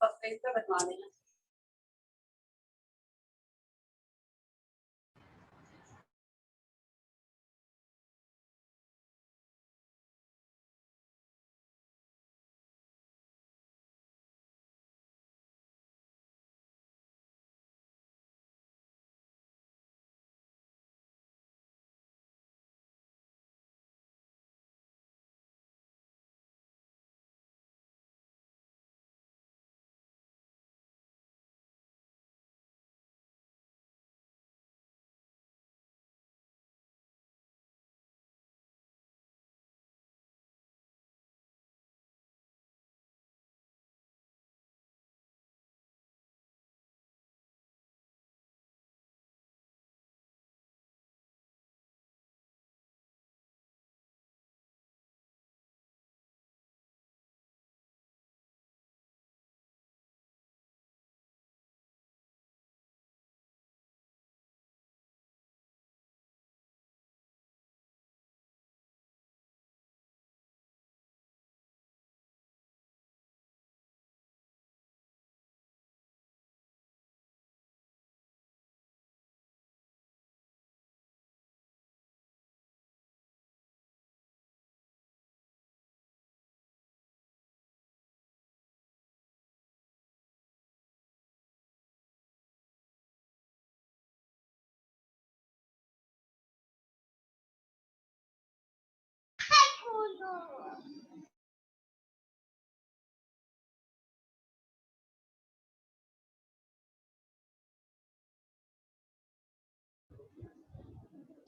First page पे बनवा लेना।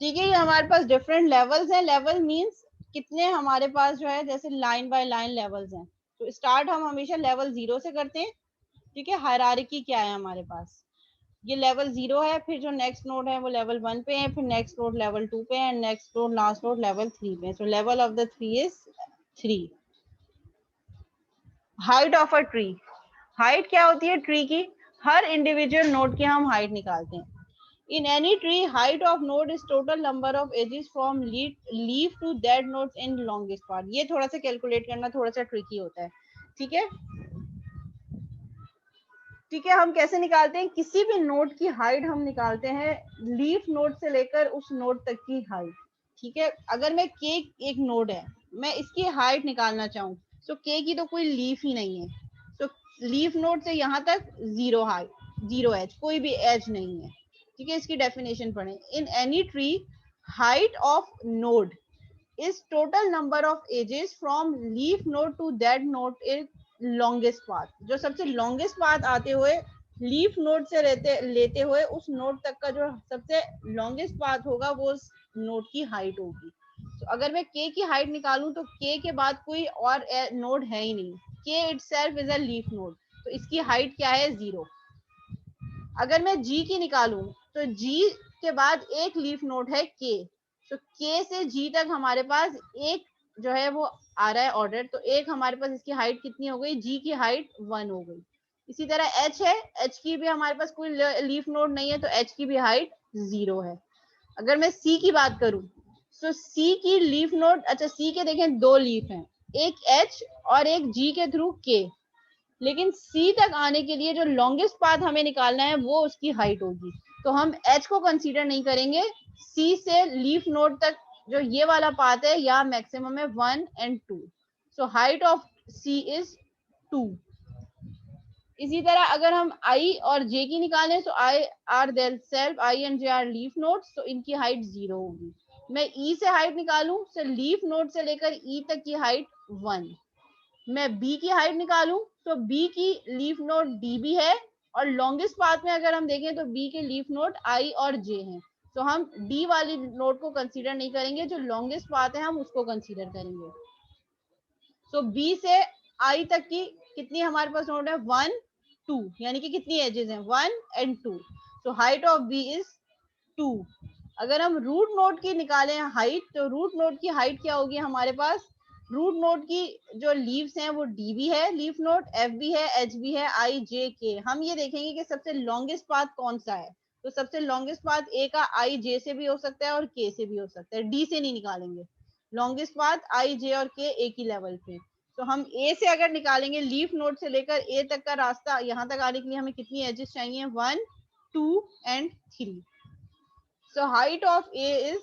ठीक है, ये हमारे पास डिफरेंट लेवल्स हैं। लेवल मींस कितने हमारे पास जो है जैसे लाइन बाय लाइन लेवल्स हैं। तो स्टार्ट हम हमेशा लेवल 0 से करते हैं। ठीक है, हायरार्की क्या है हमारे पास, ये लेवल 0 है, फिर जो नेक्स्ट नोड है वो लेवल 1 पे है, फिर नेक्स्ट नोड लेवल 2 पे है, next node last node level 3 पे। सो level of the tree is 3। Height of a tree, height क्या होती है ट्री की, हर इंडिविजुअल नोड की हम हाइट निकालते हैं। In any tree, height of node is total number of edges from leaf to that node in longest part. ये थोड़ा सा कैलकुलेट करना थोड़ा सा ट्रिकी होता है। ठीक है, ठीक है, हम कैसे निकालते हैं, किसी भी नोड की हाइट हम निकालते हैं लीफ नोड से लेकर उस नोड तक की हाइट। ठीक है, अगर मैं के एक नोड है, मैं इसकी हाइट निकालना चाहूँ, तो के की तो कोई लीफ ही नहीं है, तो लीफ नोड से यहाँ तक 0 हाइट, 0 एज, कोई भी एज नहीं है। ठीक है, इसकी डेफिनेशन पढ़ें। In any tree, height of node is total number of edges from leaf node to that node is longest path। जो सबसे longest path आते हुए लीफ नोड से लेते हुए उस नोड तक का जो सबसे longest path होगा वो उस नोड की हाइट होगी। तो अगर मैं k की हाइट निकालूं तो k के बाद कोई और नोड है ही नहीं, k itself is a leaf node, तो इसकी हाइट क्या है 0। अगर मैं g की निकालूं तो g के बाद एक लीफ नोड है k, तो k से g तक हमारे पास एक जो है वो आ रहा है ऑर्डर, तो एक हमारे पास इसकी हाइट कितनी हो गई, g की हाइट 1 हो गई। इसी तरह h है, h की भी हमारे पास कोई लीफ नोड नहीं है, तो h की भी हाइट 0 है। अगर मैं c की बात करूं तो c की लीफ नोड, अच्छा c के देखें दो लीफ हैं, एक h और एक g के थ्रू k, लेकिन C तक आने के लिए जो लॉन्गेस्ट पाथ हमें निकालना है वो उसकी हाइट होगी, तो हम H को कंसीडर नहीं करेंगे। C से लीफ नोड तक जो ये वाला पाथ है या मैक्सिमम है 1 and 2, so height of C is 2। इसी तरह अगर हम I और J की निकालें तो I are their self, I and J are leaf nodes, तो इनकी हाइट 0 होगी। मैं E से हाइट निकालूं तो लीफ नोड से लेकर E तक की हाइट 1। मैं बी की हाइट निकालूं तो बी की लीफ नोड डी भी है, और लॉन्गेस्ट पाथ में अगर हम देखें तो बी के लीफ नोड आई और जे हैं, तो हम डी वाली नोड को कंसीडर नहीं करेंगे, जो लॉन्गेस्ट पाथ है हम उसको कंसीडर करेंगे। सो बी से आई तक की कितनी हमारे पास नोड है 1 2, यानी कि कितनी एजेस हैं 1 and 2, so height of B is 2। अगर हम रूट नोड की निकालें हाइट, तो रूट नोड की हाइट क्या होगी हमारे पास, रूट नोड की जो लीव्स हैं वो डी भी है लीफ नोड, एफ भी है, एच भी है, आई जे के। हम ये देखेंगे कि सबसे लॉन्गेस्ट पाथ कौन सा है, तो सबसे लॉन्गेस्ट पाथ ए का आई जे से भी हो सकता है और के से भी हो सकता है, डी से नहीं निकालेंगे। लॉन्गेस्ट पाथ आई जे और के एक ही लेवल पे, तो हम ए से अगर निकालेंगे लीफ नोड से लेकर ए तक का रास्ता, यहाँ तक आने के लिए हमें कितनी एजेस चाहिए, 1 2 and 3। So height of A is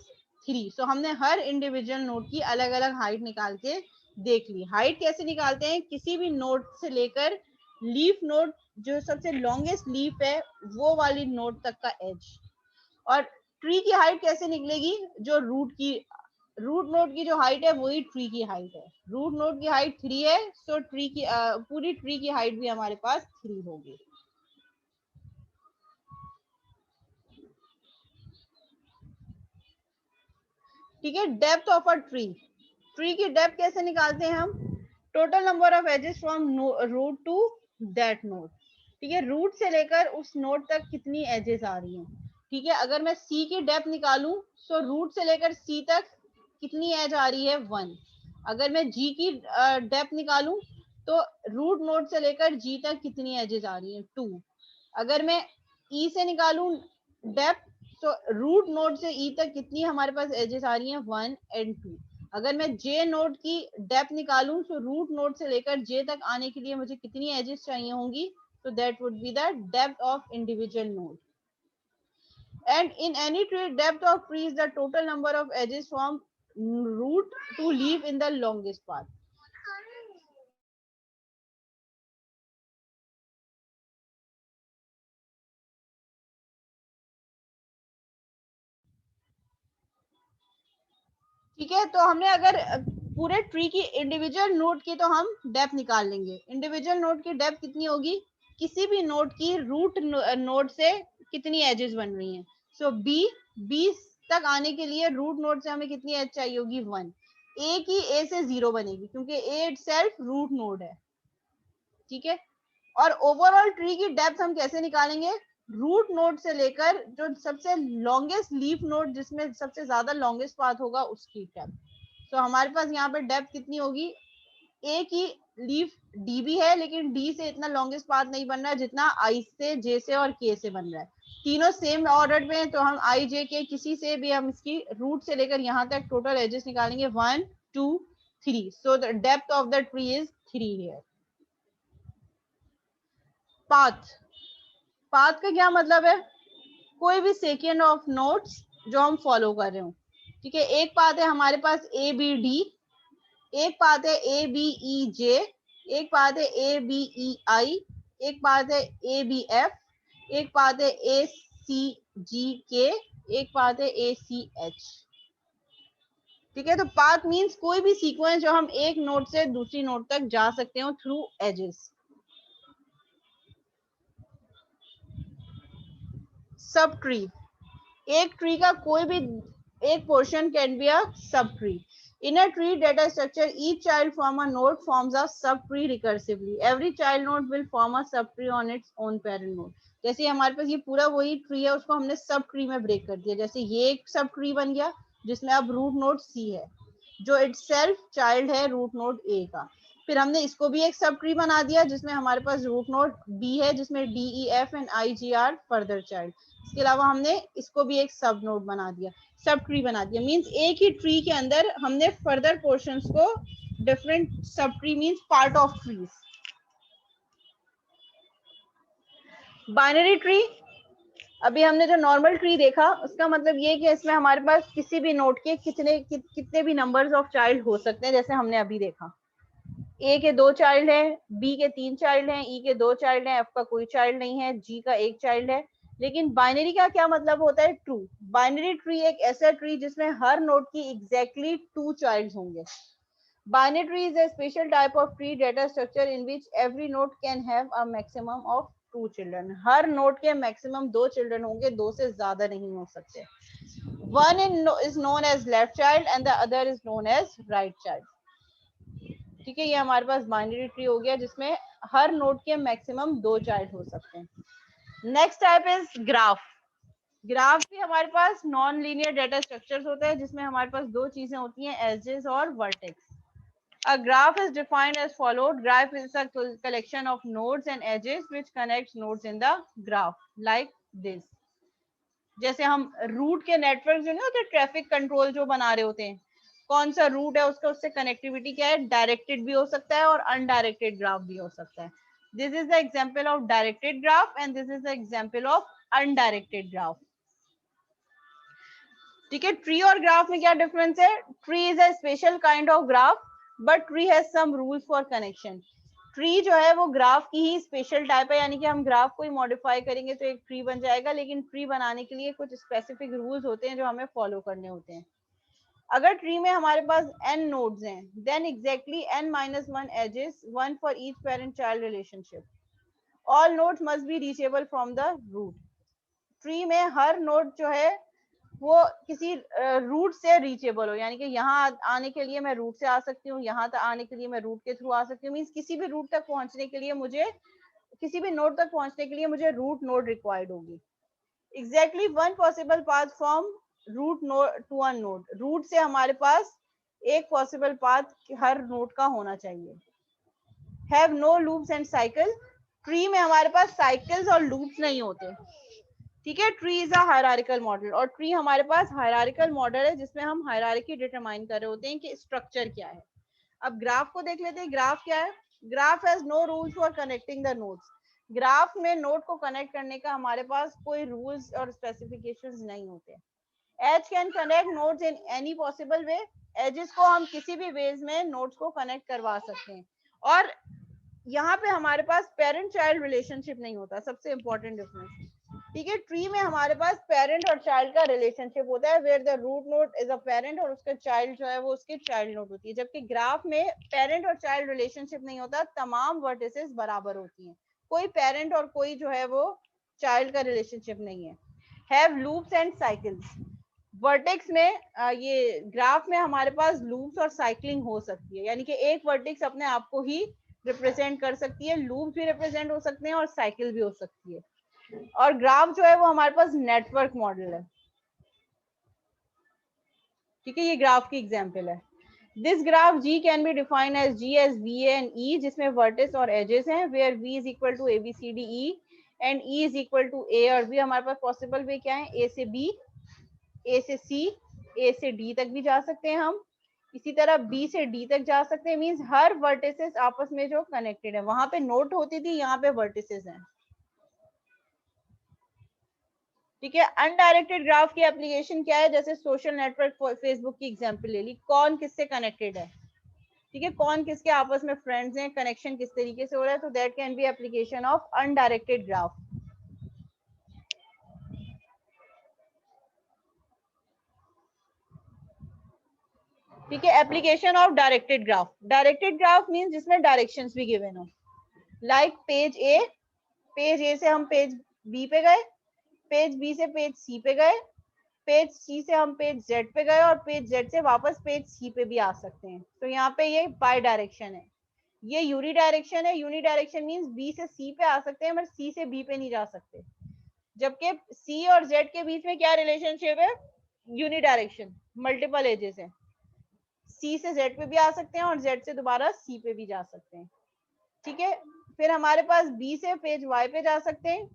3। सो हमने हर इंडिविजुअल नोड की अलग अलग हाइट निकाल के देख ली। हाइट कैसे निकालते हैं, किसी भी नोड से लेकर लीफ नोड जो सबसे लॉन्गेस्ट लीफ है वो वाली नोड तक का एज। और ट्री की हाइट कैसे निकलेगी, जो रूट नोड की जो हाइट है वही ट्री की हाइट है। रूट नोड की हाइट 3 है, सो ट्री की पूरी ट्री की हाइट भी हमारे पास 3 होगी। ठीक है, depth of a tree, tree की डेप्थ कैसे निकालते हैं हम, total number of edges from root to that node. ठीक है, रूट से लेकर उस नोड तक कितनी एजेस आ रही हैं। ठीक है, अगर मैं सी की डेप्थ निकालूं तो रूट से लेकर सी तक कितनी एज आ रही है, 1। अगर मैं जी की डेप्थ निकालूं तो रूट नोड से लेकर जी तक कितनी एजेस आ रही है, 2। अगर मैं ई से निकालूं डेप्थ तो रूट नोड से ई तक कितनी हमारे पास एजेस आ रही हैं, 1 एंड 2। अगर मैं जे नोड की डेप्थ निकालूं तो रूट नोड से लेकर जे तक आने के लिए मुझे कितनी एजेस चाहिए होंगी, so that would be the depth of individual node. And in any tree, depth of tree is the total number of edges from root to leaf in the longest path. ठीक है, तो हमने अगर पूरे tree की individual node की तो हम डेप्थ निकाल लेंगे। इंडिविजुअल नोड की डेप्थ कितनी होगी, किसी भी नोड की रूट नोड से कितनी एजेस बन रही हैं। सो बी तक आने के लिए रूट नोड से हमें कितनी एज चाहिए होगी, 1। ए की ए से 0 बनेगी क्योंकि ए इटसेल्फ रूट नोड है। ठीक है, और ओवरऑल ट्री की डेप्थ हम कैसे निकालेंगे, रूट नोड से लेकर जो सबसे लॉन्गेस्ट लीफ नोड जिसमें सबसे ज्यादा लॉन्गेस्ट पाथ होगा उसकी डेप्थ। तो हमारे पास यहाँ पे डेप्थ कितनी होगी, ए की लीफ डी भी है लेकिन डी से इतना लॉन्गेस्ट पाथ नहीं बन रहा है जितना आई से, जे से और के से बन रहा है। तीनों सेम ऑर्डर में है तो हम आई जे के किसी से भी हम इसकी रूट से लेकर यहाँ तक टोटल एजेस निकालेंगे, 1 2 3। So the depth of the tree is 3 here. Path, path का क्या मतलब है, कोई भी सेकेंड ऑफ नोड्स जो हम फॉलो कर रहे हो। ठीक है, एक पाथ है हमारे पास ए बी डी, एक पाथ है ए बी ई जे, एक पाथ है ए बी ई आई, एक पाथ है ए बी एफ, एक पाथ है ए सी जी के, एक पाथ है ए सी एच। ठीक है, तो पाथ मींस कोई भी सीक्वेंस जो हम एक नोड से दूसरी नोड तक जा सकते हो थ्रू एजेस। सब ट्री, एक ट्री का कोई भी एक portion can be a sub tree. In a tree data structure, each child from a node forms a subtree recursively. Every child node will form a subtree on its own parent node. जैसे हमारे पास ये पूरा वही tree है उसको हमने sub tree में break कर दिया। जैसे ये एक सब ट्री बन गया जिसमें अब रूट नोड सी है जो इटसेल्फ चाइल्ड है रूट नोड ए का। फिर हमने इसको भी एक सब ट्री बना दिया जिसमें हमारे पास रूट नोड बी है जिसमें D E F and I G are further child. इसके अलावा हमने इसको भी एक सब नोड बना दिया, सब ट्री बना दिया। मींस एक ही ट्री के अंदर हमने फर्दर पोर्शंस को different sub tree means part of trees. Binary tree, अभी हमने जो नॉर्मल ट्री देखा उसका मतलब ये कि इसमें हमारे पास किसी भी नोड के कितने भी नंबर्स ऑफ चाइल्ड हो सकते हैं। जैसे हमने अभी देखा ए के 2 चाइल्ड है, बी के 3 चाइल्ड हैं, ई के 2 चाइल्ड हैं, एफ का कोई चाइल्ड नहीं है, जी का 1 चाइल्ड है। लेकिन बाइनरी का क्या मतलब होता है, ट्रू। बाइनरी ट्री एक ऐसा ट्री जिसमें हर नोड की एग्जैक्टली 2 चाइल्ड होंगे। Binary tree is a special type of tree data structure in which every node can have a maximum of 2 children. Her node के मैक्सिमम 2 चिल्ड्रन होंगे, 2 से ज्यादा नहीं हो सकते। One is known as left child and the other is known as right child. ठीक है, ये हमारे पास बाइनरी ट्री हो गया जिसमें हर नोड के मैक्सिमम 2 चाइल्ड हो सकते हैं। Next type is graph. Graph भी हमारे पास नॉन लीनियर डेटा स्ट्रक्चर्स होते हैं जिसमें हमारे पास 2 चीजें होती हैं, एजेस और vertex. A graph is defined as followed. Graph is a collection of nodes and edges which connects nodes in the graph like this. जैसे हम रूट के नेटवर्क जो नहीं होते, ट्रैफिक कंट्रोल जो बना रहे होते हैं, कौन सा रूट है उसका, उससे कनेक्टिविटी क्या है, डायरेक्टेड भी हो सकता है और अनडायरेक्टेड ग्राफ भी हो सकता है. This is the example of directed graph and this is the example of undirected graph. ठीक है, ट्री और ग्राफ में क्या डिफरेंस है? Tree is a special kind of graph but tree has some rules for connection. Tree जो है वो graph की ही स्पेशल टाइप है, यानी कि हम ग्राफ को ही मॉडिफाई करेंगे तो एक ट्री बन जाएगा, लेकिन ट्री बनाने के लिए कुछ स्पेसिफिक रूल्स होते हैं जो हमें फॉलो करने होते हैं. अगर ट्री में हमारे पास n नोड्स हैं, then exactly n minus 1 edges, one for each parent-child relationship. All nodes must be reachable from the root. Tree में हर नोड जो है वो किसी रूट से रीचेबल हो, यानी कि यहाँ आने के लिए मैं रूट से आ सकती हूँ, यहाँ तक आने के लिए मैं रूट के थ्रू आ सकती हूँ. मीन्स किसी भी रूट तक पहुंचने के लिए मुझे, किसी भी नोड तक पहुंचने के लिए मुझे रूट नोड रिक्वायर्ड होगी. Exactly one possible path from root node to a node. Root से हमारे पास एक पॉसिबल पाथ हर नोड का होना चाहिए. Have no loops and cycle. Tree में हमारे पास साइकिल्स और लूप्स नहीं होते. ठीक है, tree is a hierarchical model और ट्री हमारे पास हायरार्किकल मॉडल है जिसमें हम हायरार्की डिटरमाइन कर रहे होते हैं कि स्ट्रक्चर क्या है. अब ग्राफ को देख लेते हैं. ग्राफ क्या है? Graph has no rules for connecting the nodes. Graph में नोड को कनेक्ट करने का हमारे पास कोई रूल्स और स्पेसिफिकेशंस नहीं होते. Edge can connect nodes in any possible way. Edges को हम किसी भी वेज में नोड्स को कनेक्ट करवा सकते हैं. और यहाँ पे हमारे पास पेरेंट चाइल्ड रिलेशनशिप नहीं होता, सबसे इंपॉर्टेंट डिफरेंस. ठीक है, ट्री में हमारे पास पेरेंट और चाइल्ड का रिलेशनशिप होता है, where the root node is a parent और उसका चाइल्ड जो है वो उसकी चाइल्ड नोड होती है. जबकि ग्राफ में पेरेंट और चाइल्ड रिलेशनशिप नहीं होता, तमाम वर्टिसेस बराबर होती हैं, कोई पेरेंट और कोई जो है वो चाइल्ड का रिलेशनशिप नहीं है. Have loops and cycles. Vertex में ये ग्राफ में हमारे पास लूप्स और साइक्लिंग हो सकती है, यानी कि एक वर्टेक्स अपने आप को ही रिप्रेजेंट कर सकती है, लूप भी रिप्रेजेंट हो सकते हैं और साइकिल भी हो सकती है. और ग्राफ जो है वो हमारे पास नेटवर्क मॉडल है. ठीक है, ये ग्राफ की एग्जांपल है. This graph G can be defined as G as V and E, जिसमें वर्टिस और एजेस हैं, where V is equal to ABCDE and E is equal to A और B. हमारे पास पॉसिबल वे क्या है? A से B, A से C, A से D तक भी जा सकते हैं हम. इसी तरह B से D तक जा सकते हैं. मींस हर वर्टिसेस आपस में जो कनेक्टेड है. वहां पे नोड होती थी, यहाँ पे वर्टिसेस हैं. ठीक है, अनडायरेक्टेड ग्राफ की एप्लीकेशन क्या है? जैसे सोशल नेटवर्क, फेसबुक की एग्जांपल ले ली. कौन किससे कनेक्टेड है? ठीक है, कौन किसके आपस में फ्रेंड्स हैं, कनेक्शन किस तरीके से हो रहा है, तो that can be application of undirected graph. ठीक है, application of directed graph. Directed graph means जिसमें डायरेक्शंस भी गिवन हो. लाइक पेज ए, पेज ए से हम पेज बी पे गए, पेज बी से पेज सी पे गए, पेज सी से हम पेज जेड पे गए और पेज जेड से वापस पेज सी पे भी आ सकते हैं. तो यहाँ पे ये बाई डायरेक्शन है. ये यूनी डायरेक्शन है. यूनी डायरेक्शन मींस बी से सी पे आ सकते हैं मगर सी से बी पे नहीं जा सकते. जबकि सी और जेड के बीच में क्या रिलेशनशिप है? यूनी डायरेक्शन, मल्टीपल एजेस है. सी से जेड पे भी आ सकते हैं और जेड से दोबारा सी पे भी जा सकते हैं. ठीक है, फिर हमारे पास बी से पेज वाई पे जा सकते हैं,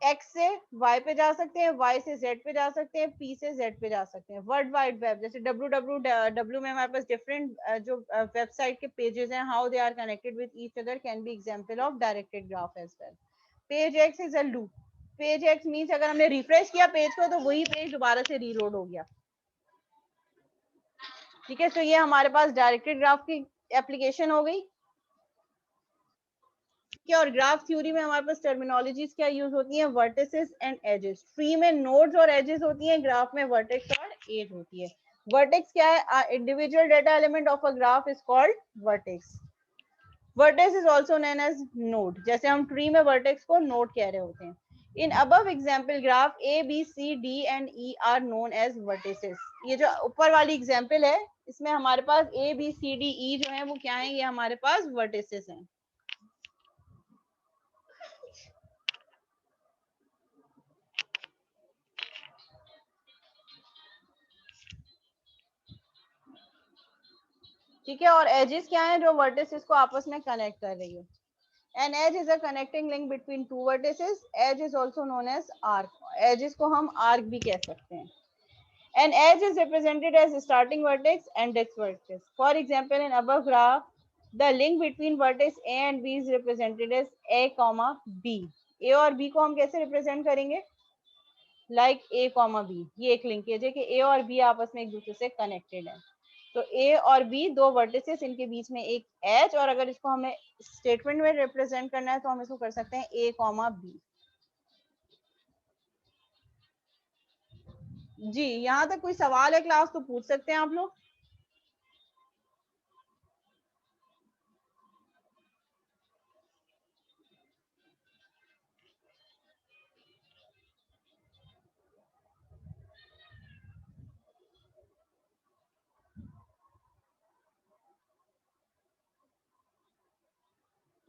एक्स से वाई पे जा सकते हैं, वाई से जेड पे जा सकते हैं, पी से जेड पे जा सकते हैं. वर्ल्ड वाइड वेब जैसे www में हमारे पास डिफरेंट जो वेबसाइट के पेजेस हैं, how they are connected with each other can be example of directed graph as well. Page X is a loop. Page X means अगर हमने रिफ्रेश किया पेज को तो वही पेज दोबारा से रीलोड हो गया. ठीक है, तो ये हमारे पास डायरेक्टेड ग्राफ की एप्लीकेशन हो गई. क्या, और ग्राफ थ्योरी में हमारे पास टर्मिनोलॉजीज क्या यूज होती हैं? Vertices and edges. ट्री में नोड्स और एजेस होती हैं, ग्राफ में वर्टेक्स और एज होती है. वर्टेक्स क्या है? Individual data element of a graph is called vertex. Vertex is also known as node. जैसे हम ट्री में वर्टेक्स को नोड कह रहे होते हैं. In above example graph A B C D and E are known as vertices. ये जो ऊपर वाली एग्जांपल है इसमें हमारे पास A B C D E जो है वो क्या है? ये हमारे पास वर्टिसेस हैं. ठीक है, और एजेस क्या है? जो वर्टिसेस को आपस में कनेक्ट कर रही है. An edge is a connecting link between two vertices. Edge is also known as arc. Edges को हम arc भी कह सकते हैं. An edge is represented as starting vertex and next vertex. For example, in above graph, the link between vertex A and B is represented as A, B. A और B को हम कैसे represent करेंगे? Like A, B. ये एक linkage है कि A और B आपस में एक दूसरे से connected है. तो A और B दो vertices, इनके बीच में एक edge, और अगर इसको हमें statement में represent करना है तो हम इसको कर सकते हैं A, B. जी, यहाँ तक कोई सवाल है क्लास तो पूछ सकते हैं आप लोग.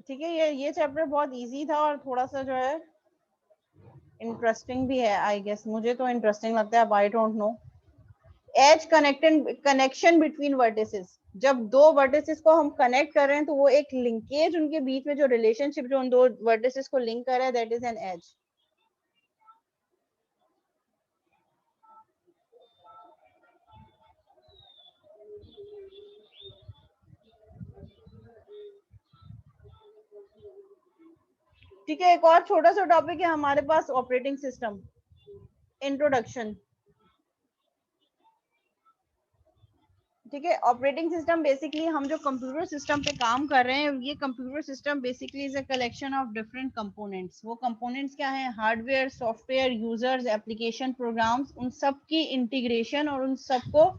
ठीक है, ये चैप्टर बहुत इजी था और थोड़ा सा जो है इंटरेस्टिंग भी है. आई गेस मुझे तो इंटरेस्टिंग लगता है, I don't know. Edge connection between vertices, जब दो वर्टिसेस को हम कनेक्ट कर रहे हैं तो वो एक लिंकेज, उनके बीच में जो रिलेशनशिप जो उन दो वर्टिसेस को लिंक कर रहा है, दैट इज एन एज. ठीक है, एक और छोटा सा टॉपिक है हमारे पास, ऑपरेटिंग सिस्टम इंट्रोडक्शन. ठीक है, ऑपरेटिंग सिस्टम बेसिकली हम जो कंप्यूटर सिस्टम पे काम कर रहे हैं, ये computer system basically is a collection of different components. वो कंपोनेंट्स क्या हैं? Hardware, software, users, application, programs. उन सब की इंटीग्रेशन और उन सबको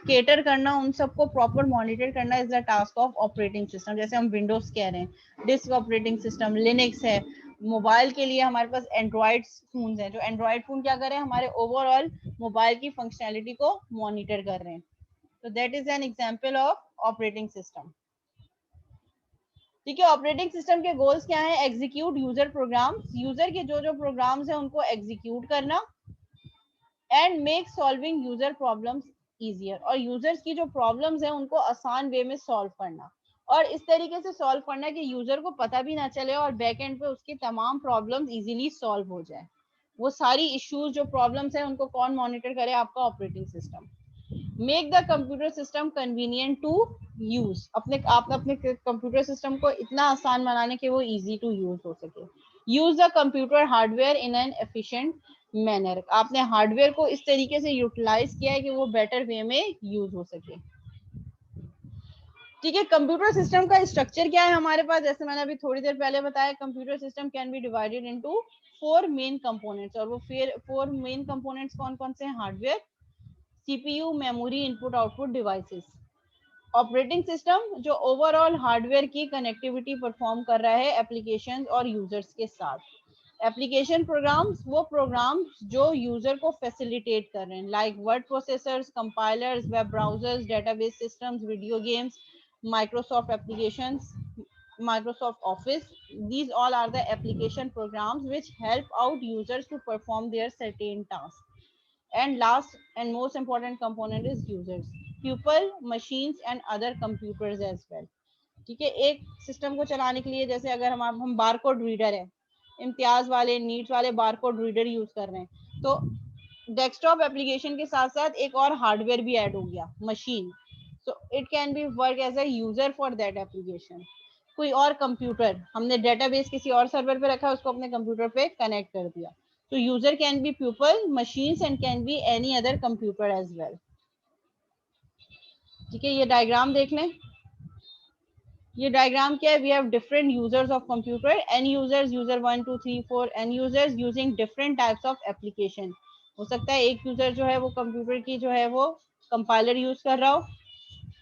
केटर करना, उन सबको प्रॉपर मॉनिटर करना is the task of operating system. जैसे हम विंडोज कह रहे हैं, डिस्क ऑपरेटिंग सिस्टम, लिनक्स है. मोबाइल के लिए हमारे पास एंड्रॉइड फोन है, जो एंड्रॉइड फोन क्या कर रहे हैं? हमारे ओवरऑल मोबाइल की फंक्शनैलिटी को मॉनिटर कर रहे हैं. तो that is an example of operating system. ठीक है, ऑपरेटिंग सिस्टम के गोल्स क्या हैं? एग्जीक्यूट यूजर प्रोग्राम्स, यूजर के जो जो प्रोग्राम्स हैं उनको एग्जीक्यूट करना. And make solving user problems easier, और यूजर्स की जो प्रॉब्लम्स हैं उनको आसान वे में सॉल्व करना, और इस तरीके से सॉल्व करना कि यूजर को पता भी ना चले और बैक एंड पे उसकी तमाम प्रॉब्लम्स इजीली सॉल्व हो जाए. वो सारी इश्यूज जो प्रॉब्लम्स हैं उनको कौन मॉनिटर करे? आपका operating system. Make the computer system convenient to use, आप अपने कंप्यूटर सिस्टम को इतना आसान बनाने के वो इजी टू यूज हो सके. Use the computer hardware in an efficient manner, आपने हार्डवेयर को इस तरीके से यूटिलाइज किया है कि वो बेटर वे में यूज हो सके. ठीक है, कंप्यूटर सिस्टम का स्ट्रक्चर क्या है हमारे पास? जैसे मैंने अभी थोड़ी देर पहले बताया, computer system can be divided into 4 main components, और वो 4 मेन कंपोनेंट्स कौन कौन से हैं? Hardware, CPU, memory, input output devices. Operating system जो ओवरऑल हार्डवेयर की कनेक्टिविटी परफॉर्म कर रहा है एप्लीकेशंस और यूजर्स के साथ. एप्लीकेशन प्रोग्राम्स वो प्रोग्राम्स जो यूजर को फैसिलिटेट कर रहे हैं, like word processors, compilers, web browsers, database systems, video games, Microsoft applications, Microsoft Office. These all are the application programs which help out users to perform their certain tasks. And last and most important component is users, people, machines and other computers as well. ठीक है, एक system को चलाने के लिए, जैसे अगर हम बारकोड रीडर है, इम्तियाज वाले, नीट वाले बारकोड रीडर यूज कर रहे हैं, तो डेस्कटॉप एप्लीकेशन के साथ साथ एक और हार्डवेयर भी ऐड हो गया, machine. So it can be work as a user for that application. कोई और कंप्यूटर, हमने डेटाबेस किसी और सर्वर पे रखा है, उसको अपने कंप्यूटर पे कनेक्ट कर दिया. तो user can be people, machines and can be any other computer as well. ठीक है, ये डायग्राम देख लें. ये डायग्राम क्या है? We have different users of computer, n users, user 1 2 3 4, n users using different types of application. हो सकता है एक यूजर जो है वो कंप्यूटर की जो है वो कंपाइलर यूज कर रहा हो.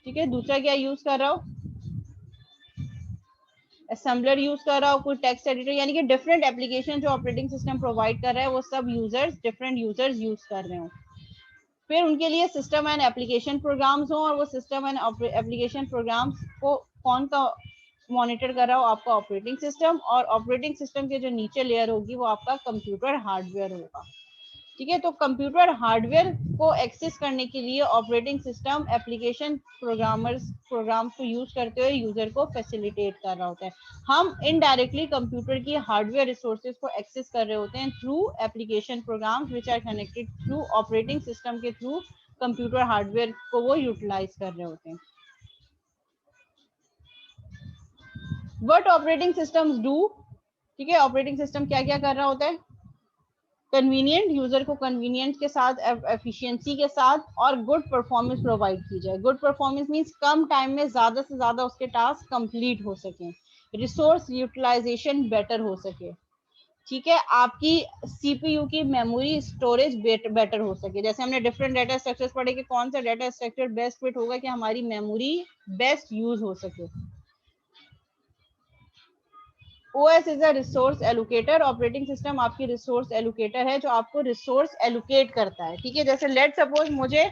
ठीक है, दूसरा क्या यूज कर रहा हो? असेंबलर यूज कर रहा हो, कोई टेक्स्ट एडिटर, यानी कि डिफरेंट एप्लीकेशन जो ऑपरेटिंग सिस्टम प्रोवाइड कर रहा है वो सब यूजर्स, डिफरेंट यूजर्स यूज कर रहे हो. फिर उनके लिए सिस्टम एंड एप्लीकेशन प्रोग्राम्स हो, और वो सिस्टम एंड एप्लीकेशन प्रोग्राम्स को कौन का मॉनिटर कर रहा हो? आपका ऑपरेटिंग सिस्टम. और ऑपरेटिंग सिस्टम के जो नीचे लेयर होगी वो आपका कंप्यूटर हार्डवेयर होगा. ठीक है। तो कंप्यूटर हार्डवेयर को एक्सेस करने के लिए ऑपरेटिंग सिस्टम एप्लीकेशन प्रोग्राम को यूज करते हुए यूजर को फैसिलिटेट कर रहा होता है। हम इनडायरेक्टली कंप्यूटर की हार्डवेयर रिसोर्सेज को एक्सेस कर रहे होते हैं through application programs which are connected through operating system के थ्रू कंप्यूटर हार्डवेयर को वो यूटिलाइज कर रहे होते हैं। व्हाट ऑपरेटिंग सिस्टम्स डू, ठीक है, ऑपरेटिंग सिस्टम क्या क्या कर रहा होता है? कन्वीनियंट, यूजर को कन्वीनियंस के साथ, एफिशिएंसी के साथ और गुड परफॉर्मेंस प्रोवाइड की जाए। गुड परफॉर्मेंस मींस कम टाइम में ज्यादा से ज्यादा उसके टास्क कंप्लीट हो सके, रिसोर्स यूटिलाइजेशन बेटर हो सके, ठीक है, आपकी सीपीयू की मेमोरी स्टोरेज बेटर हो सके। जैसे हमने डिफरेंट डाटा स्ट्रक्चर्स पढ़े कि कौन सा डाटा स्ट्रक्चर बेस्ट फिट होगा कि हमारी मेमोरी बेस्ट यूज हो सके। OS is a resource allocator, operating system आपकी रिसोर्स एलोकेटर है जो आपको रिसोर्स एलोकेट करता है। ठीक है, जैसे लेट सपोज मुझे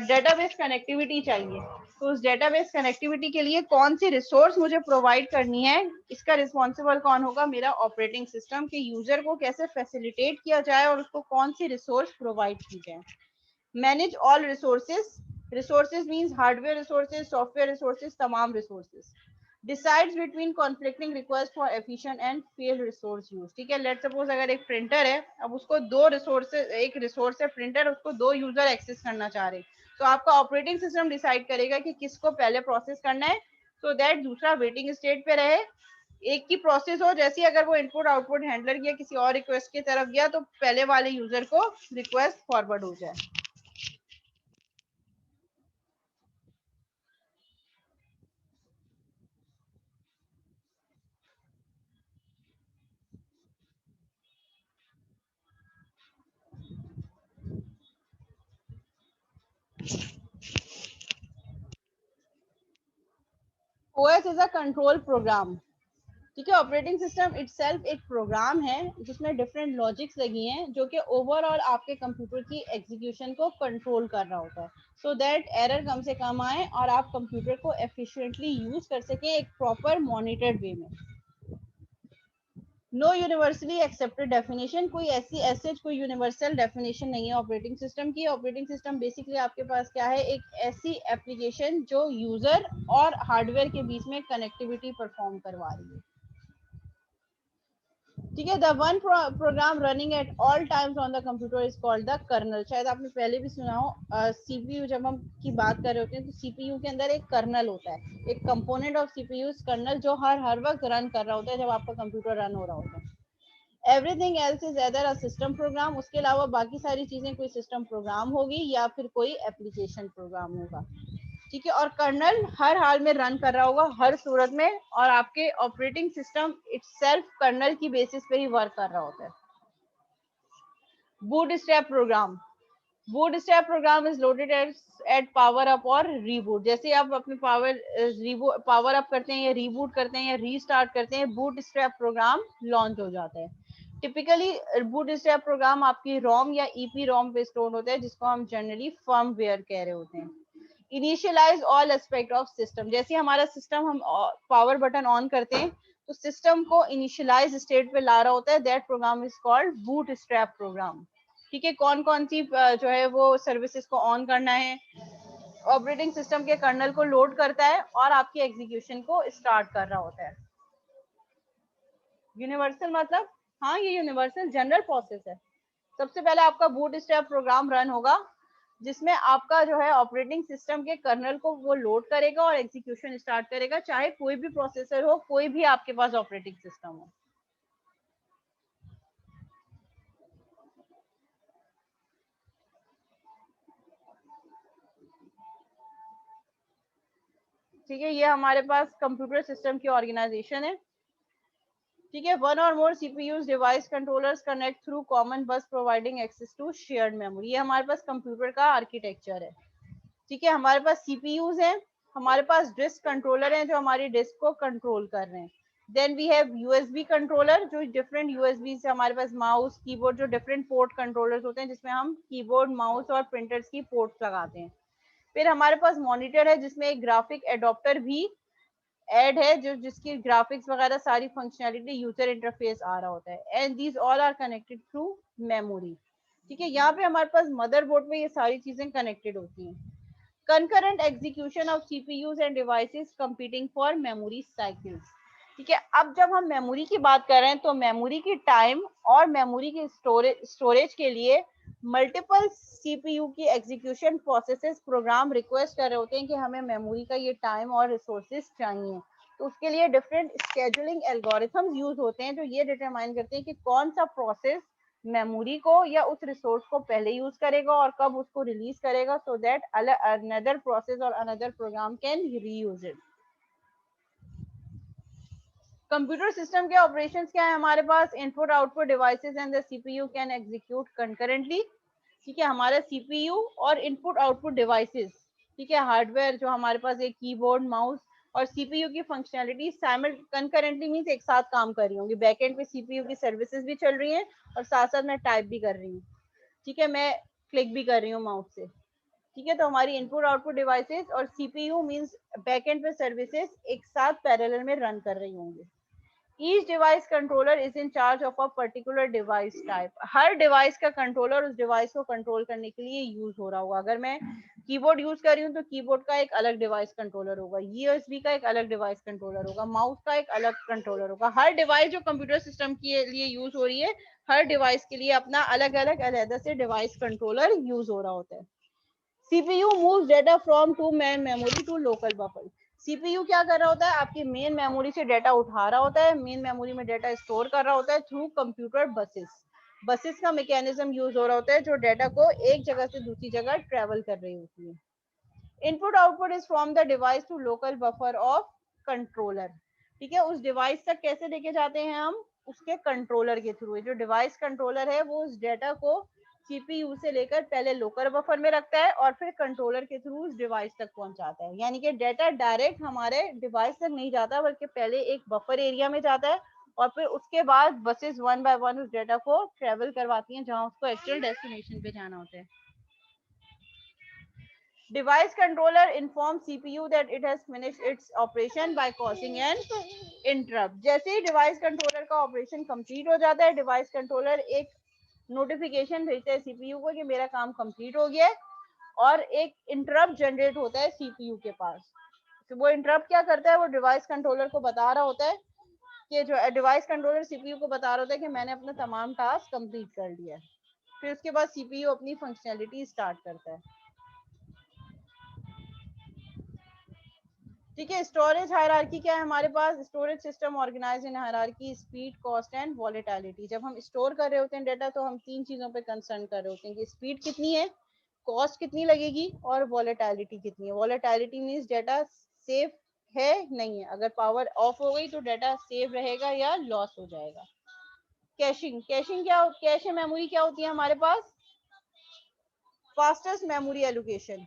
डेटाबेस कनेक्टिविटी चाहिए, तो उस डेटाबेस कनेक्टिविटी के लिए कौन सी रिसोर्स मुझे प्रोवाइड करनी है, इसका रिस्पॉन्सिबल कौन होगा? मेरा ऑपरेटिंग सिस्टम। के यूजर को कैसे फैसिलिटेट किया जाए और उसको कौन सी रिसोर्स प्रोवाइड की जाए। Manage all resources, resources means hardware resources, software resources, तमाम resources. Decides between conflicting request for efficient and fair resource use. ठीक है, लेट सपोज अगर एक प्रिंटर है, अब उसको दो रिसोर्सेज, एक रिसोर्स है प्रिंटर, उसको दो यूजर एक्सेस करना चाह रहे, तो आपका ऑपरेटिंग सिस्टम डिसाइड करेगा कि किसको पहले प्रोसेस करना है, सो दैट दूसरा वेटिंग स्टेट पे रहे, एक की प्रोसेस हो। जैसे अगर वो इनपुट आउटपुट हैंडलर किया किसी और रिक्वेस्ट की तरफ गया, तो पहले वाले यूजर को रिक्वेस्ट फॉरवर्ड हो जाए। OS is a control program. ठीक है, ऑपरेटिंग सिस्टम इटसेल्फ एक प्रोग्राम है जिसमें डिफरेंट लॉजिक्स लगी हैं जो कि ओवरऑल आपके कंप्यूटर की एग्जीक्यूशन को कंट्रोल कर रहा होता है, सो दैट एरर कम से कम आए और आप कंप्यूटर को एफिशिएंटली यूज कर सके एक प्रॉपर मॉनिटर्ड वे में। नो यूनिवर्सली एक्सेप्टेड डेफिनेशन, कोई ऐसी एसेज कोई यूनिवर्सल डेफिनेशन नहीं है ऑपरेटिंग सिस्टम की। ऑपरेटिंग सिस्टम बेसिकली आपके पास क्या है, एक ऐसी एप्लीकेशन जो यूजर और हार्डवेयर के बीच में कनेक्टिविटी परफॉर्म करवा रही है। ठीक है, the one program running at all times on the computer is called the kernel. शायद आपने पहले भी सुना हो, सीपीयू जब हम की बात कर रहे होते हैं तो सीपीयू के अंदर एक कर्नल होता है, एक कंपोनेंट ऑफ सीपीयू कर्नल जो हर वक्त रन कर रहा होता है जब आपका कंप्यूटर रन हो रहा होता है। Everything else is either a system program, उसके अलावा बाकी सारी चीजें कोई सिस्टम प्रोग्राम होगी या फिर कोई एप्लीकेशन प्रोग्राम होगा। ठीक है, और कर्नल हर हाल में रन कर रहा होगा हर सूरत में, और आपके ऑपरेटिंग सिस्टम इटसेल्फ कर्नल की बेसिस पे ही वर्क कर रहा होता है। Bootstrap program, bootstrap program is loaded at power up और रीबूट। जैसे आप अपने पावर अप करते हैं या रीबूट करते हैं या रीस्टार्ट करते हैं, बूटस्ट्रैप प्रोग्राम लॉन्च हो जाता है। टिपिकली बूटस्ट्रैप प्रोग्राम आपकी रोम या ईपी रोम पे स्टोर होता है, जिसको हम जनरली फर्मवेयर कह रहे होते हैं। Initialise all aspect of system, जैसे हमारा सिस्टम हम पावर बटन ऑन करते हैं तो सिस्टम को इनिशियलाइज स्टेट पे ला रहा होता है, that program is called bootstrap program. ठीक है, कौन कौन सी जो है वो सर्विसेज को ऑन करना है, ऑपरेटिंग सिस्टम के कर्नल को लोड करता है और आपकी एग्जीक्यूशन को स्टार्ट कर रहा होता है। यूनिवर्सल मतलब, हाँ ये यूनिवर्सल जनरल प्रोसेस है। सबसे पहले आपका बूटस्ट्रैप प्रोग्राम रन होगा जिसमें आपका जो है ऑपरेटिंग सिस्टम के कर्नल को वो लोड करेगा और एग्जीक्यूशन स्टार्ट करेगा, चाहे कोई भी प्रोसेसर हो, कोई भी आपके पास ऑपरेटिंग सिस्टम हो। ठीक है, ये हमारे पास कंप्यूटर सिस्टम की ऑर्गेनाइजेशन है। ठीक है, one or more CPUs device controllers connect through common bus providing access to shared memory. ये हमारे पास कंप्यूटर का आर्किटेक्चर है। ठीक है, हमारे पास सीपीयूज हैं, हमारे पास डिस्क कंट्रोलर हैं जो हमारी डिस्क को कंट्रोल कर रहे हैं। Then we have USB controller, जो डिफरेंट यूएसबी से हमारे पास माउस कीबोर्ड, जो डिफरेंट पोर्ट कंट्रोलर्स होते हैं जिसमें हम कीबोर्ड माउस और प्रिंटर्स की पोर्ट्स लगाते हैं। फिर हमारे पास मॉनिटर है जिसमें एक ग्राफिक एडोप्टर भी ऐड है जो जिसकी ग्राफिक्स वगैरह सारी फंक्शनैलिटी यूजर इंटरफेस आ रहा होता है, and these all are connected through memory. ठीक है, यहाँ पे हमारे पास मदरबोर्ड में ये सारी चीजें कनेक्टेड होती हैं। concurrent execution of CPUs and devices competing for memory cycles। ठीक है, अब जब हम मेमोरी की बात कर रहे हैं तो मेमोरी की टाइम और मेमोरी की स्टोरेज के लिए मल्टीपल सीपीयू की एग्जीक्यूशन प्रोसेसेस प्रोग्राम रिक्वेस्ट कर रहे होते हैं कि हमें मेमोरी का ये टाइम और रिसोर्सेज चाहिए। तो उसके लिए डिफरेंट स्केड्यूलिंग एल्गोरिथम्स यूज होते हैं जो ये डिटरमाइन करते हैं कि कौन सा प्रोसेस मेमोरी को या उस रिसोर्स को पहले यूज करेगा और कब उसको रिलीज करेगा, so that another process or another program can reuse it. Computer system के ऑपरेशंस क्या है हमारे पास, input output devices and the CPU can execute concurrently. ठीक है, हमारा सीपीयू और इनपुट आउटपुट डिवाइसेस, ठीक है, हार्डवेयर जो हमारे पास एक कीबोर्ड माउस और सीपीयू की फंक्शनैलिटी कंकरेंटली मींस एक साथ काम कर रही होंगी। बैकएंड पे सीपीयू की सर्विसेज भी चल रही हैं और साथ साथ मैं टाइप भी कर रही हूँ। ठीक है, मैं क्लिक भी कर रही हूँ माउस से। ठीक है, तो हमारी इनपुट आउटपुट डिवाइसेस और सीपीयू मींस बैकएंड पे सर्विसेज एक साथ पैरेलल में रन कर रही होंगी। Each device controller is in charge of a particular device type। Her device का कंट्रोलर उस डिवाइस को कंट्रोल करने के लिए यूज हो रहा होगा। अगर मैं कीबोर्ड यूज कर रही हूँ तो कीबोर्ड का एक अलग डिवाइस कंट्रोलर होगा, यूएसबी का एक अलग डिवाइस कंट्रोलर होगा, माउस का एक अलग कंट्रोलर होगा। हर डिवाइस जो कंप्यूटर सिस्टम के लिए यूज हो रही है, हर डिवाइस के लिए अपना अलग अलग अलग से डिवाइस कंट्रोलर यूज हो रहा होता है। CPU moves data from to main memory to local buffer। CPU क्या कर रहा होता है, आपकी मेन मेमोरी से डाटा उठा रहा होता है, मेन मेमोरी में डाटा स्टोर कर रहा होता है थ्रू कंप्यूटर बसेस। बसेस का मैकेनिज्म यूज हो रहा होता है जो डाटा को एक जगह से दूसरी जगह ट्रेवल कर रही होती है। Input output is from the device to local buffer of controller. ठीक है, उस डिवाइस तक कैसे लेके जाते हैं हम, उसके कंट्रोलर के थ्रू। जो डिवाइस कंट्रोलर है वो उस डाटा को सीपीयू से लेकर पहले लोकल बफर में रखता है और फिर कंट्रोलर के थ्रू उस डिवाइस तक पहुंचाता है। यानी कि डाटा डायरेक्ट हमारे डिवाइस तक नहीं जाता बल्कि पहले एक बफर एरिया में जाता है और फिर उसके बाद बसेस वन बाय वन उस डाटा को ट्रेवल करवाती हैं जहां उसको एक्चुअल डेस्टिनेशन पे जाना होता है। Device controller informs CPU that it has finished its operation by causing an interrupt। जैसे ही डिवाइस कंट्रोलर का ऑपरेशन कंप्लीट हो जाता है, डिवाइस कंट्रोलर एक नोटिफिकेशन भेजता है सीपीयू को कि मेरा काम कंप्लीट हो गया है और एक इंटरप्ट जनरेट होता है सीपीयू के पास। तो वो इंटरप्ट क्या करता है, वो डिवाइस कंट्रोलर को बता रहा होता है कि जो डिवाइस कंट्रोलर सीपीयू को बता रहा होता है कि मैंने अपना तमाम टास्क कंप्लीट कर लिया है। फिर उसके बाद सीपीयू अपनी फंक्शनैलिटी स्टार्ट करता है। ठीक है, स्टोरेज हायरार्की क्या है हमारे पास, storage system organise in hierarchy, speed, cost and volatility. जब हम स्टोर कर रहे होते हैं डाटा तो हम तीन चीजों पे कंसर्न कर रहे होते हैं कि स्पीड कितनी है, कॉस्ट कितनी लगेगी और वॉलेटिलिटी कितनी है। वॉलेटिलिटी मींस डाटा सेफ है नहीं है, अगर पावर ऑफ हो गई तो डाटा सेव रहेगा या लॉस हो जाएगा। कैशिंग, कैशिंग क्या, कैश मेमोरी क्या होती है हमारे पास, फास्टेस्ट मेमोरी एलोकेशन।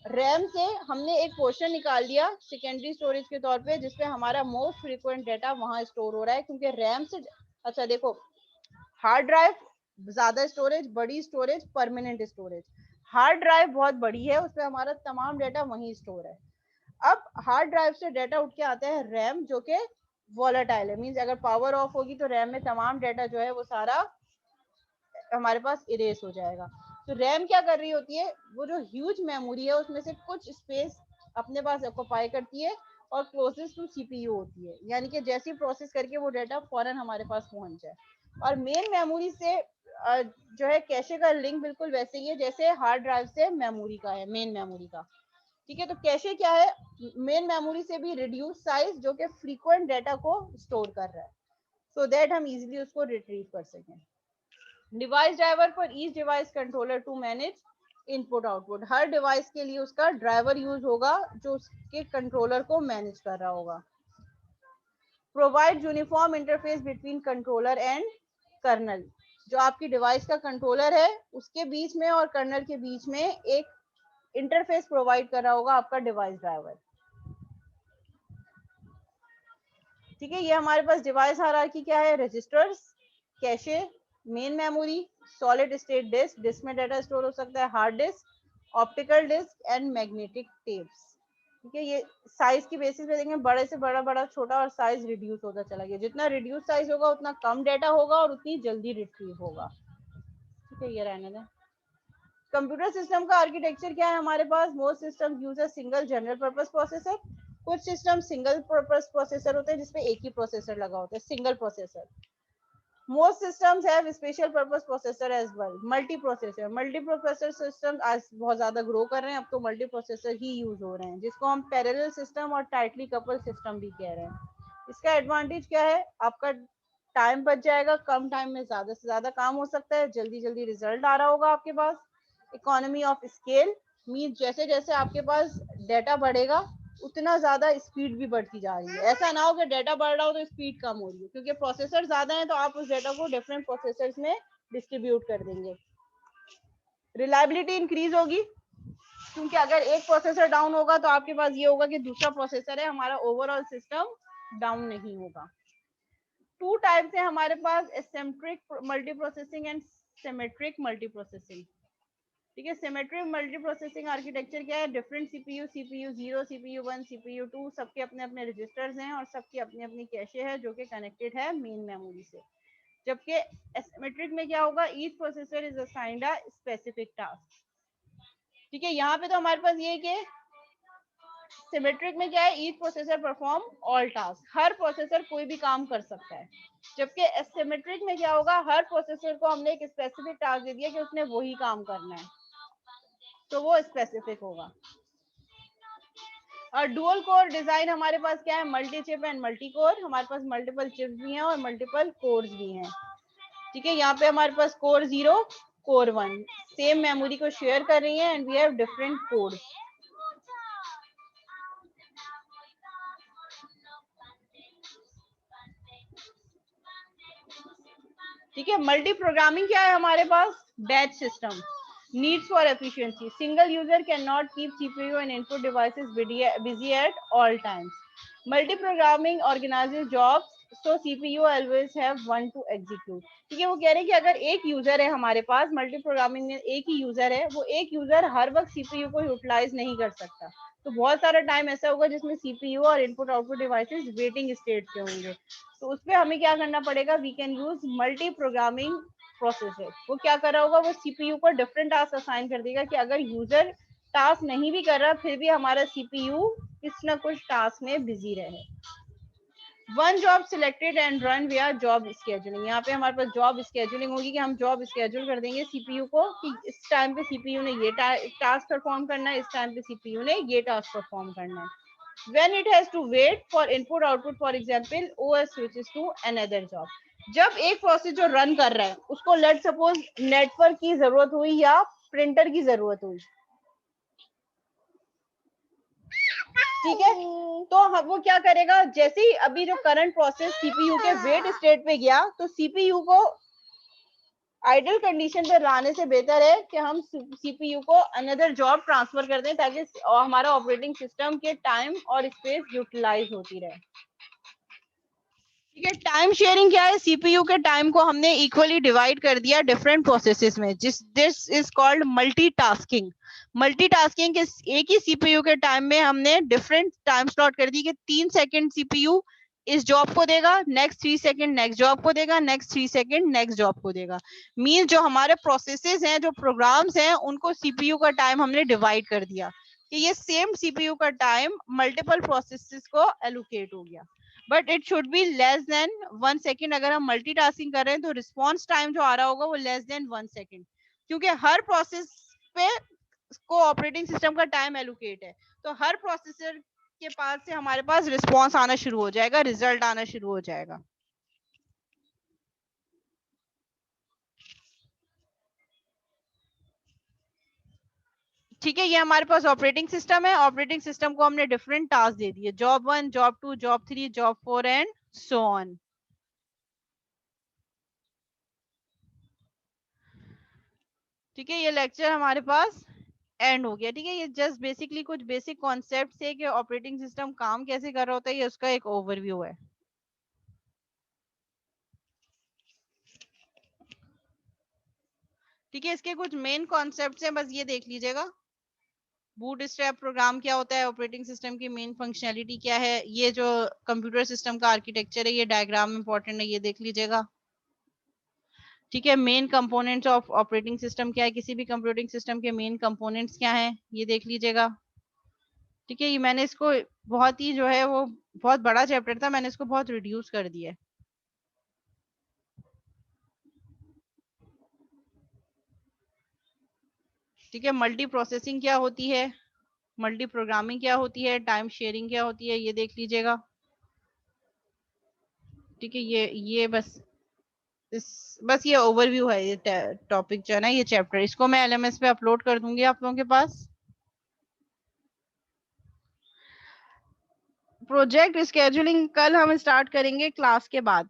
रैम से हमने एक पोर्शन निकाल दिया सेकेंडरी स्टोरेज के तौर पे जिसपे हमारा मोस्ट फ्रीक्वेंट डाटा वहां स्टोर हो रहा है, क्योंकि रैम से, अच्छा देखो, हार्ड ड्राइव ज्यादा स्टोरेज, बड़ी storage, permanent storage. Hard drive बहुत बड़ी है, उसपे हमारा तमाम डाटा वहीं स्टोर है। अब हार्ड ड्राइव से डाटा उठ के आता है रैम जो कि वॉलेटाइल है, मींस अगर पावर ऑफ होगी तो रैम में तमाम डाटा जो है वो सारा हमारे पास इरेज हो जाएगा। तो रैम क्या कर रही होती है, वो जो ह्यूज मेमोरी है उसमें से कुछ स्पेस अपने पास ऑक्यूपाई करती है और क्लोजेस्ट टू सीपीयू होती है, यानी कि जैसी प्रोसेस करके वो डाटा फौरन हमारे पास पहुंच जाए। और मेन मेमोरी से जो है कैशे का लिंक बिल्कुल वैसे ही है जैसे हार्ड ड्राइव से मेमोरी का है, मेन मेमोरी का। ठीक है, तो कैशे क्या है, मेन मेमोरी से भी रिड्यूस साइज जो कि फ्रीक्वेंट डाटा को स्टोर कर रहा है, सो दैट हम इजिली उसको रिट्रीव कर सकें। Device driver for each device controller to manage input output. हर डिवाइस के लिए उसका ड्राइवर यूज होगा जो उसके कंट्रोलर को मैनेज कर रहा होगा। Provide uniform interface between controller and kernel. जो आपकी डिवाइस का कंट्रोलर है उसके बीच में और कर्नल के बीच में एक इंटरफेस प्रोवाइड कर रहा होगा आपका डिवाइस ड्राइवर। ठीक है, ये हमारे पास डिवाइस हायरार्की क्या है, registers, cache, main memory, solid state disk, disk में डाटा स्टोर हो सकता है, hard disk, optical disk and magnetic tapes. ठीक है, ये साइज की बेसिस पे देखेंगे, बड़े से बड़ा बड़ा छोटा और साइज रिड्यूस होता चला गया। जितना रिड्यूस साइज होगा उतना कम डाटा होगा और उतनी जल्दी रिट्रीव होगा। ठीक है, ये रहने दें। कंप्यूटर सिस्टम का आर्किटेक्चर क्या है हमारे पास? Most system use a single general purpose processor. कुछ सिस्टम सिंगल पर्पस प्रोसेसर होते हैं जिसपे एक ही प्रोसेसर लगा होता है, single processor. Most systems have special purpose processor as well. Multi processor system आज बहुत ज्यादा ग्रो कर रहे हैं, अब तो मल्टी प्रोसेसर ही यूज हो रहे हैं, जिसको हम पैरेलल सिस्टम और टाइटली कपल सिस्टम भी कह रहे हैं। इसका एडवांटेज क्या है? आपका टाइम बच जाएगा, कम टाइम में ज्यादा से ज्यादा काम हो सकता है, जल्दी जल्दी रिजल्ट आ रहा होगा आपके पास। इकोनॉमी ऑफ स्केल मीन जैसे जैसे आपके पास डेटा बढ़ेगा उतना ज्यादा स्पीड भी बढ़ती जा रही है। ऐसा ना हो कि डेटा बढ़ रहा हो तो स्पीड कम हो रही है, क्योंकि प्रोसेसर ज्यादा है तो आप उस डेटा को डिफरेंट प्रोसेसर्स में डिस्ट्रीब्यूट कर देंगे। रिलायबिलिटी इंक्रीज होगी, क्योंकि अगर एक प्रोसेसर डाउन होगा तो आपके पास ये होगा कि दूसरा प्रोसेसर है, हमारा ओवरऑल सिस्टम डाउन नहीं होगा। टू टाइप्स है हमारे पास, asymmetric multi processing and symmetric multi processing. ठीक है, सिमेट्रिक मल्टी प्रोसेसिंग आर्किटेक्चर क्या है? Different CPU, CPU 0, CPU 1, CPU 2 सबके अपने अपने रजिस्टर्स हैं और सबकी अपनी अपनी कैशे है जो कि कनेक्टेड है मेन मेमोरी से। जबकि एसिमेट्रिक में क्या होगा? Each processor is assigned a specific task. ठीक है, यहाँ पे तो हमारे पास ये है कि सिमेट्रिक में क्या है? Each processor perform all task, हर प्रोसेसर कोई भी काम कर सकता है। जबकि एसिमेट्रिक में क्या होगा? हर प्रोसेसर को हमने एक स्पेसिफिक टास्क दे दिया कि उसने वही काम करना है, तो वो स्पेसिफिक होगा। और डुअल कोर डिजाइन हमारे पास क्या है? Multi chip and multi core. हमारे पास मल्टीपल चिप्स भी हैं और मल्टीपल कोर्स भी हैं। ठीक है, यहाँ पे हमारे पास कोर 0, कोर 1 सेम मेमोरी को शेयर कर रही है and we have different cores. ठीक है, मल्टी प्रोग्रामिंग क्या है हमारे पास? Batch system. Needs for efficiency, single user can not keep CPU and input devices busy at all times. Multi programming organises jobs so CPU always have one to execute। ठीक है, वो कह रहे हैं कि अगर एक यूजर है हमारे पास, मल्टी प्रोग्रामिंग में एक ही यूजर है, वो एक यूजर हर वक्त सीपीयू को यूटिलाइज नहीं कर सकता, तो बहुत सारा टाइम ऐसा होगा जिसमें सीपीयू और input output devices waiting state पे होंगे। तो उसमें हमें क्या करना पड़ेगा? We can use multi programming processor. वो क्या कर रहा होगा? वो सीपीयू को डिफरेंट टास्क असाइन कर देगा कि अगर यूजर टास्क नहीं भी कर रहा फिर भी हमारा सीपीयू किस ना कुछ टास्क में बिजी रहे। One job selected and run विया जॉब स्केजुलिंग। यहाँ पे हमारे पास जॉब स्केजुलिंग होगी कि हम जॉब स्केजुल कर देंगे सीपीयू को कि इस टाइम पे सीपीयू ने ये टास्क परफॉर्म करना है, इस टाइम पे सीपीयू ने ये टास्क परफॉर्म करना है। When it has to wait for input output, for example, OS switches to another job। जब एक प्रोसेस जो रन कर रहा है उसको लेट सपोज नेटवर्क की जरूरत हुई या प्रिंटर की जरूरत हुई, ठीक है, तो वो क्या करेगा? जैसे ही अभी जो करंट प्रोसेस सीपीयू के वेट स्टेट पे गया तो सीपीयू को आइडल कंडीशन पे लाने से बेहतर है कि हम सीपीयू को अनदर जॉब ट्रांसफर कर दें ताकि हमारा ऑपरेटिंग सिस्टम के टाइम और स्पेस यूटिलाइज होती रहे। ठीक है, टाइम शेयरिंग क्या है? सीपीयू के टाइम को हमने इक्वली डिवाइड कर दिया डिफरेंट प्रोसेसेस में, this is called multitasking. Multitasking के एक ही सीपीयू के टाइम में हमने डिफरेंट टाइम स्लॉट कर दी कि 3 सेकंड सीपीयू इस जॉब को देगा, नेक्स्ट 3 सेकंड नेक्स्ट जॉब को देगा, नेक्स्ट 3 सेकंड नेक्स्ट जॉब को देगा। मीन जो हमारे प्रोसेसेस हैं, जो प्रोग्राम्स हैं, उनको सीपीयू का टाइम हमने डिवाइड कर दिया कि ये सेम सीपीयू का टाइम मल्टीपल प्रोसेसेस को एलोकेट हो गया। But it should be less than 1 second. अगर हम मल्टीटास्किंग कर रहे हैं तो रिस्पॉन्स टाइम जो आ रहा होगा वो लेस देन 1 सेकेंड, क्योंकि हर प्रोसेस पे को ऑपरेटिंग सिस्टम का टाइम एलोकेट है, तो हर प्रोसेसर के पास से हमारे पास रिस्पॉन्स आना शुरू हो जाएगा, रिजल्ट आना शुरू हो जाएगा। ठीक है, ये हमारे पास ऑपरेटिंग सिस्टम है। ऑपरेटिंग सिस्टम को हमने डिफरेंट टास्क दे दिए, job 1, job 2, job 3, job 4 and so on. ठीक है, ये लेक्चर हमारे पास एंड हो गया। ठीक है, ये जस्ट बेसिकली कुछ बेसिक कॉन्सेप्ट है कि ऑपरेटिंग सिस्टम काम कैसे कर रहा होता है, ये उसका एक ओवरव्यू है। ठीक है, इसके कुछ मेन कॉन्सेप्ट्स हैं, बस ये देख लीजिएगा। बूटस्ट्रैप प्रोग्राम क्या होता है, ऑपरेटिंग सिस्टम की मेन फंक्शनैलिटी क्या है, ये जो कंप्यूटर सिस्टम का आर्किटेक्चर है, ये डायग्राम इंपॉर्टेंट है, ये देख लीजिएगा। ठीक है, main components of operating system क्या है, किसी भी कंप्यूटिंग सिस्टम के मेन कंपोनेंट्स क्या हैं, ये देख लीजिएगा। ठीक है, ये मैंने इसको बहुत ही जो है वो बहुत बड़ा चैप्टर था, मैंने इसको बहुत रिड्यूस कर दिया है। ठीक है, मल्टी प्रोसेसिंग क्या होती है, मल्टी प्रोग्रामिंग क्या होती है, टाइम शेयरिंग क्या होती है, ये देख लीजिएगा। ठीक है, ये बस ये ओवरव्यू है, ये टॉपिक जो है ना, ये चैप्टर, इसको मैं LMS पे अपलोड कर दूंगी आप लोगों के पास। प्रोजेक्ट स्केड्यूलिंग कल हम स्टार्ट करेंगे क्लास के बाद,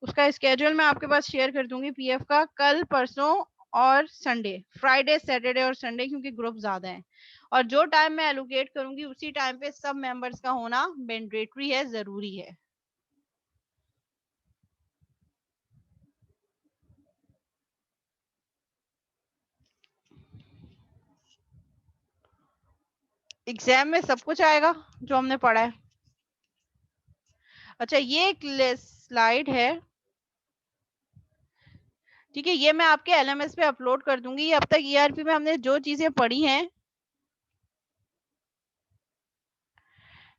उसका स्केड्यूल मैं आपके पास शेयर कर दूंगी पीएफ का, कल परसों और संडे, फ्राइडे सैटरडे और संडे, क्योंकि ग्रुप ज्यादा है। और जो टाइम मैं एलोकेट करूंगी उसी टाइम पे सब मेंबर्स का होना मैंडेटरी है, जरूरी है। एग्जाम में सब कुछ आएगा जो हमने पढ़ा है। अच्छा, ये एक स्लाइड है, ठीक है, ये मैं आपके LMS पे अपलोड कर दूंगी। ये अब तक ERP में हमने जो चीजें पढ़ी हैं,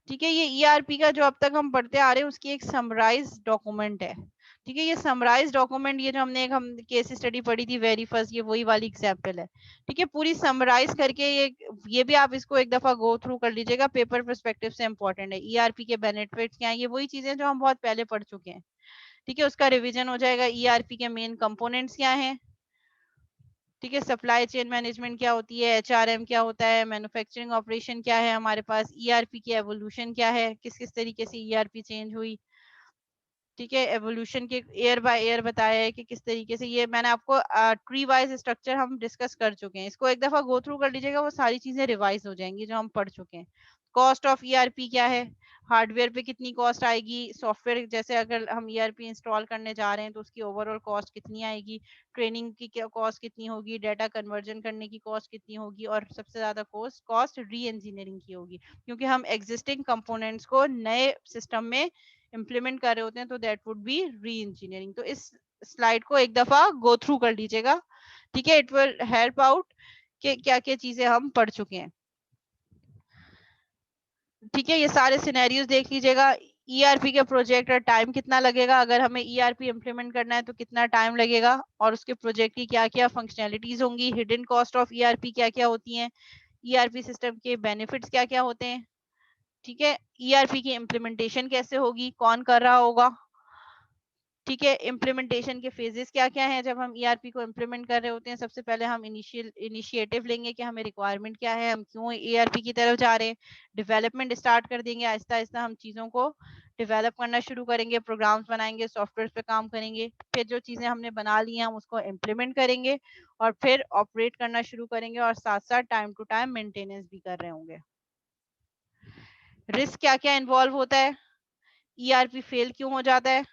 ठीक है, ये ERP का जो अब तक हम पढ़ते आ रहे हैं उसकी एक समराइज डॉक्यूमेंट है। ठीक है, ये समराइज डॉक्यूमेंट, ये जो हमने एक हम केस स्टडी पढ़ी थी वेरी फर्स्ट, ये वही वाली एग्जाम्पल है। ठीक है, पूरी समराइज करके ये भी आप इसको एक दफा गो थ्रू कर लीजिएगा, पेपर पर्सपेक्टिव से इंपॉर्टेंट है। ERP के बेनिफिट्स क्या है, ये वही चीजें जो हम बहुत पहले पढ़ चुके हैं। ठीक है, उसका रिविजन हो जाएगा। ERP के मेन कंपोनेंट्स क्या हैं, ठीक है, सप्लाई चेन मैनेजमेंट क्या होती है, HRM क्या होता है, मैन्युफैक्चरिंग ऑपरेशन क्या है, हमारे पास ERP की एवोल्यूशन क्या है, किस किस तरीके से ERP चेंज हुई। ठीक है, एवोल्यूशन के एयर बाय एयर बताया है कि किस तरीके से, ये मैंने आपको ट्री वाइज स्ट्रक्चर हम डिस्कस कर चुके हैं, इसको एक दफा गो थ्रू कर लीजिएगा, वो सारी चीजें रिवाइज हो जाएंगी जो हम पढ़ चुके हैं। कॉस्ट ऑफ ERP क्या है, हार्डवेयर पे कितनी कॉस्ट आएगी, सॉफ्टवेयर जैसे अगर हम ERP इंस्टॉल करने जा रहे हैं तो उसकी ओवरऑल कॉस्ट कितनी आएगी, ट्रेनिंग की क्या कॉस्ट कितनी होगी, डाटा कन्वर्जन करने की कॉस्ट कितनी होगी, और सबसे ज्यादा कॉस्ट री इंजीनियरिंग की होगी, क्योंकि हम एग्जिस्टिंग कंपोनेंट्स को नए सिस्टम में इम्प्लीमेंट कर रहे होते हैं, तो दैट वुड बी री इंजीनियरिंग। तो इस स्लाइड को एक दफा गो थ्रू कर लीजिएगा। ठीक है, इट विल हेल्प आउट कि क्या क्या चीजें हम पढ़ चुके हैं। ठीक है, ये सारे सिनेरियोज देख लीजिएगा। ERP के प्रोजेक्ट और टाइम कितना लगेगा, अगर हमें ERP इम्प्लीमेंट करना है तो कितना टाइम लगेगा, और उसके प्रोजेक्ट की क्या क्या फंक्शनैलिटीज होंगी, हिडन कॉस्ट ऑफ ERP क्या क्या होती हैं, ERP सिस्टम के बेनिफिट्स क्या क्या होते हैं। ठीक है, ERP की इम्प्लीमेंटेशन कैसे होगी, कौन कर रहा होगा। ठीक है, इम्प्लीमेंटेशन के फेजेस क्या क्या हैं, जब हम ERP को इम्प्लीमेंट कर रहे होते हैं सबसे पहले हम इनिशिएटिव लेंगे कि हमें रिक्वायरमेंट क्या है, हम क्यों ERP की तरफ जा रहे हैं, डेवलपमेंट स्टार्ट कर देंगे, आहिस्ता आहिस्ता हम चीज़ों को डेवलप करना शुरू करेंगे, प्रोग्राम्स बनाएंगे, सॉफ्टवेयर पे काम करेंगे, फिर जो चीज़ें हमने बना ली हैं हम उसको इम्प्लीमेंट करेंगे, और फिर ऑपरेट करना शुरू करेंगे, और साथ साथ टाइम टू टाइम मेंटेनेंस भी कर रहे होंगे। रिस्क क्या क्या इन्वॉल्व होता है, ERP फेल क्यों हो जाता है,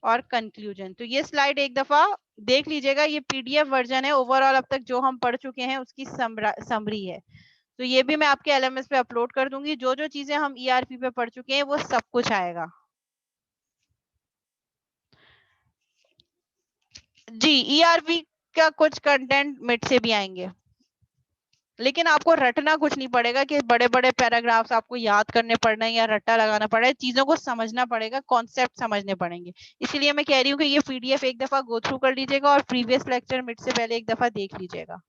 और कंक्लूजन। तो ये स्लाइड एक दफा देख लीजिएगा, ये PDF वर्जन है, ओवरऑल अब तक जो हम पढ़ चुके हैं उसकी समरी है। तो ये भी मैं आपके LMS पे अपलोड कर दूंगी, जो जो चीजें हम ERP पे पढ़ चुके हैं वो सब कुछ आएगा। जी, ERP का कुछ कंटेंट मिड से भी आएंगे, लेकिन आपको रटना कुछ नहीं पड़ेगा कि बड़े बड़े पैराग्राफ्स आपको याद करने पड़ना है या रट्टा लगाना पड़ा है, चीजों को समझना पड़ेगा, कॉन्सेप्ट समझने पड़ेंगे। इसलिए मैं कह रही हूँ कि ये PDF एक दफा गो थ्रू कर लीजिएगा और प्रीवियस लेक्चर मिड से पहले एक दफा देख लीजिएगा।